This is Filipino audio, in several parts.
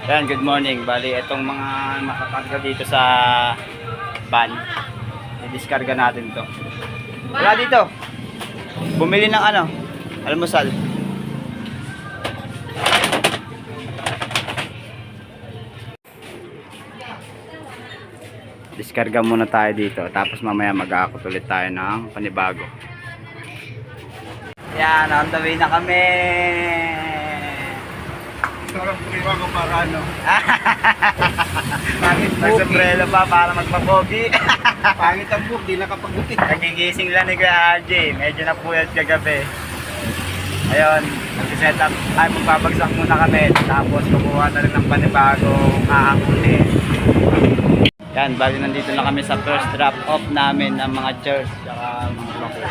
Ayan, good morning. Bali, itong mga nakakarga dito sa van, i-discarga natin to. Wala dito. Bumili ng ano, almusal. Diskarga muna tayo dito. Tapos mamaya mag-aakot ulit tayo ng panibago. Yan, on the way na kami. Sarap panibago para ano? Nag-sombrero pa para magpapogi. Pangit ang book, di nakapagbuti. Nagigising lang ni Kuya RJ. Medyo napuyat kagabi. Ayun, nag-set up. Ay, magbabagsak muna kami. Tapos kukuha na rin ng panibagong aakutin. Yan, bali nandito na kami sa first drop-off namin ng mga chairs. Tsaka mga bakla.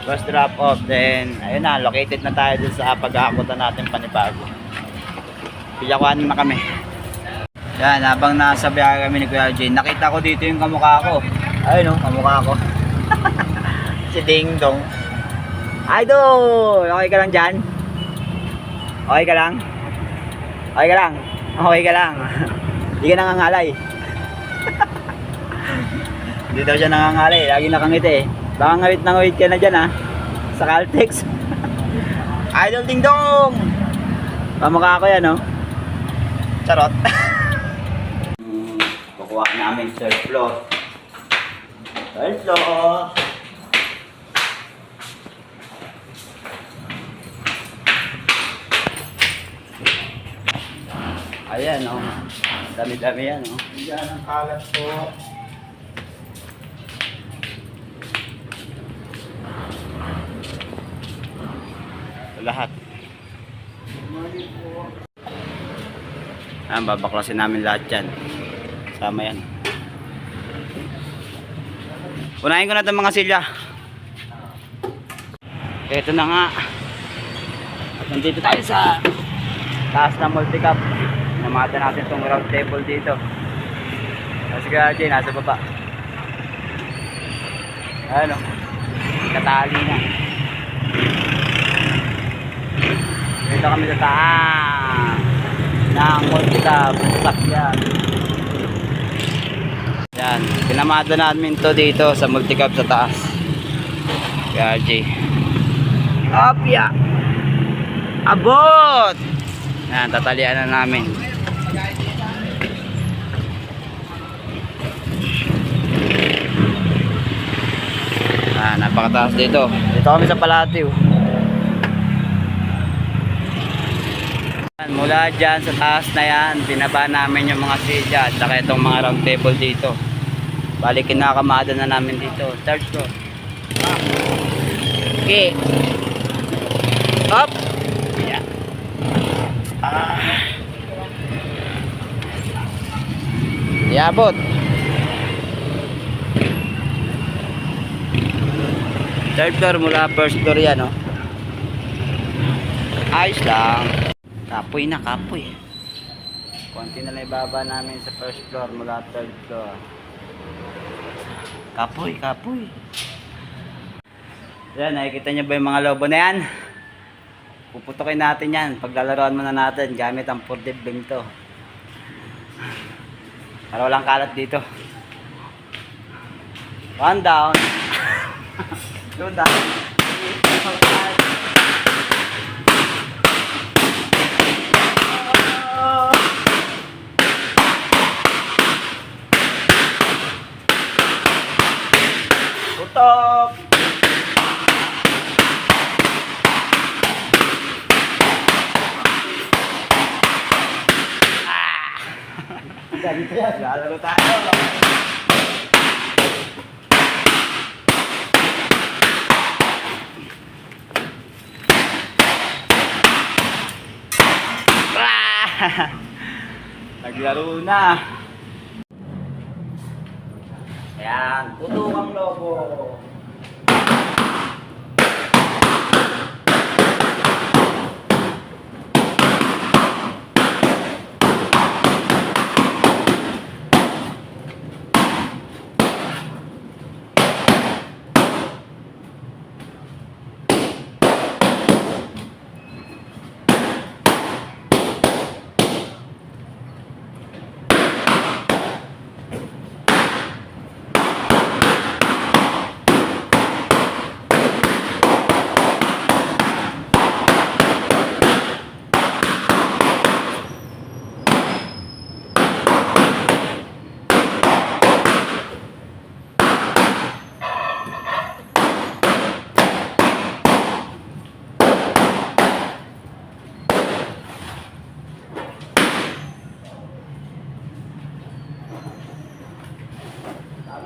First drop-off. Then, ayun na, located na tayo dun sa pag-aakutan natin panibago. Piyakuan na kami. Yan, habang nasa biyahe kami ni Kuya RJ, nakita ko dito yung kamukha ko. Ayun o, kamukha ko. Si Ding Dong. Idol! Okay ka lang dyan? Okay ka lang? Okay ka lang? Okay ka lang? Hindi ka nangangalay. Hindi daw siya nangangalay. Lagi nakangiti eh. Baka ngawit na ngawit ka na dyan ha. Sa Caltex. Idol Ding Dong! Kamukha ko yan no? Charot. Kukuha namin third floor. Third floor. Ayan o. Dami-dami yan o. Yan ang kalat po. Lahat. Ayan, babaklasin namin lahat yan. Sama yan. Unahin ko na itong mga silya. Ito na nga. At nandito tayo sa taas ng multi-cup. Namata natin itong round table dito. Kasi kaya dyan, nasa baba. Ayan o. Katali na. Dito kami sa taas ng multi-cup. Sakyan. Yan. Pinamada namin to dito sa multi-cup sa taas. Kaya RJ. Opya! Abot! Yan, tatalian na namin. Napakataas dito. Dito kami sa Palatio. Mula dyan sa taas na yan, binaba namin yung mga silya at saka itong mga round table dito. Bali, kinakamada na namin dito. Third floor. Okay. Up! Yeah. Iabot. Third floor mula first floor yan, no? Ayos lang. Kapoy na, kapoy. Konti na lang ibaba namin sa first floor mula third floor. Kapoy, kapoy. Yan, nakikita nyo ba yung mga lobo na yan? Puputokin natin yan. Paglalaroan muna natin gamit ang 4D bing to. Para walang kalat dito. One down. Two down. Putok. Ganito yan. Lalaro tayo. Naglaro na. Ayan, putok ang lobo.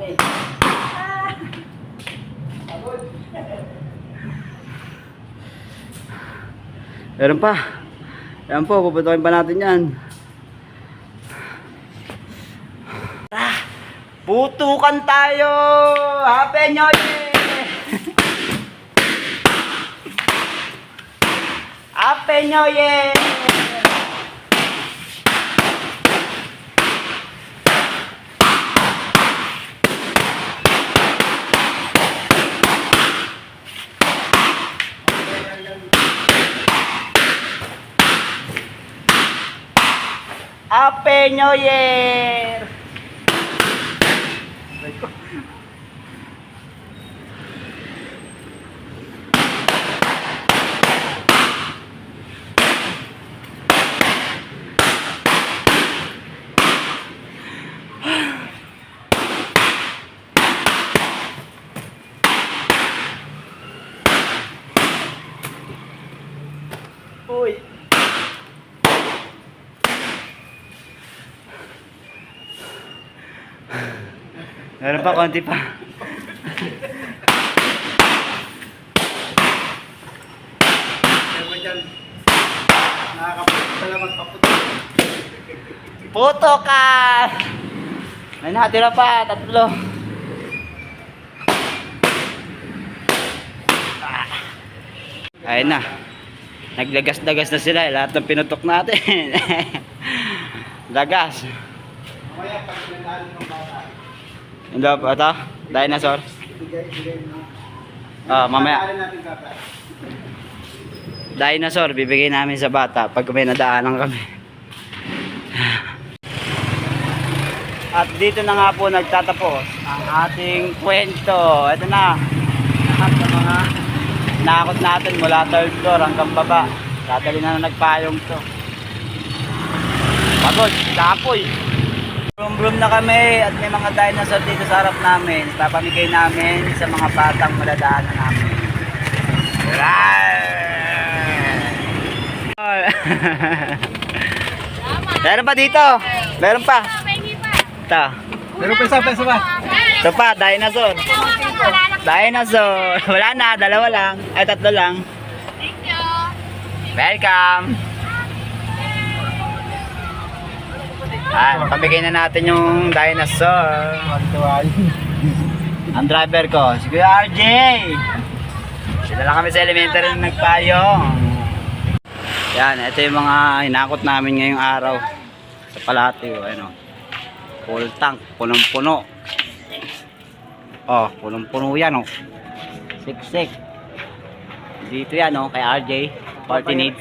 kami. Meron pa. Ayan po, puputukin pa natin yan. Putukan tayo! Happy New Year! Happy New Year! Happy New Year! Uy! Meron pa, konti pa. Meron dyan. Nakakaputo pala magpaputo. Puto ka! May natira pa, 3. Ayun na. Naglagas-dagas na sila. Lahat ng pinutok natin. Dagas. Mamaya pag pinadali ng bata. Hindi pa ito? Dinosaur? Bigay mo. Mamaya. Pinadali natin bata. Dinosaur, bibigay namin sa bata pag may nadaanan kami. At dito na nga po nagtatapos ang ating kwento. Ito na. Lahat ng mga nakakot natin mula 3rd floor hanggang baba. Dadali na nagpayong to. Pagod, tapoy. Brum na kami at may mga dinosaur dito sa harap namin. Papamigay namin sa mga batang maladaanan namin. Meron pa dito. Meron pa. Ito. Meron pa isa pa. Ito pa, dinosaur. Dinosaur. Wala na, 2 lang. Ay, 3 lang. Thank you. Welcome. Pamigay na natin yung dinosaur. Ang driver ko, si Kuya RJ. Sila lang kami sa elementary na nagpayong. Yan, ito yung mga hinakot namin ngayong araw sa Palatio. Ano, full tank, punong-puno. Oh, punong-puno yan, oh. Siksik. Dito yan, oh, kay RJ. Party needs.